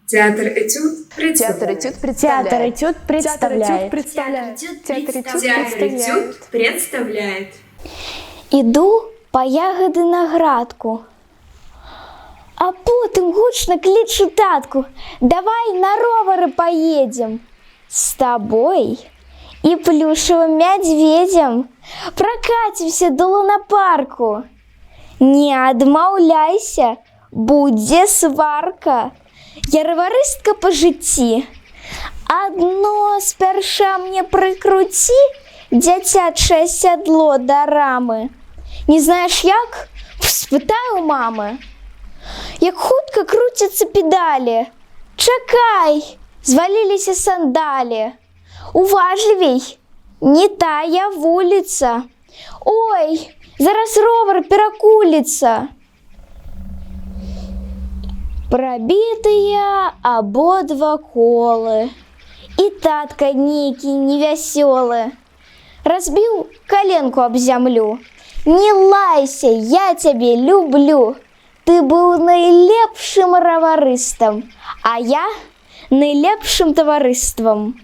Театр «Этюд» Театр представляет. «Этюд» представляет. Театр «Этюд» представляет. Театр «Этюд» представляет. Іду па ягоди на градку, а потым гучно клічу татку: давай на ровары поедем с тобой и плюшевым медведем прокатимся до лунапарку. Не адмаўляйся, будзе сварка. Я роваристка по житті. Одно спярша мне прикруті, дзяцячае сядло да рамы. Не знаешь як? Спытай у мамы. Як хутка круцяцца педалі. Чакай, зваліліся сандалі. Уважлівей, не тая вуліца. Ой, зараз ровар перакуліцца. Пробитыя абодва колы, і татка нейкі невясёлы. Разбіў коленку аб зямлю. Не лайся, я цябе люблю. Ты быў найлепшым раварыстам, а я найлепшым таварыствам.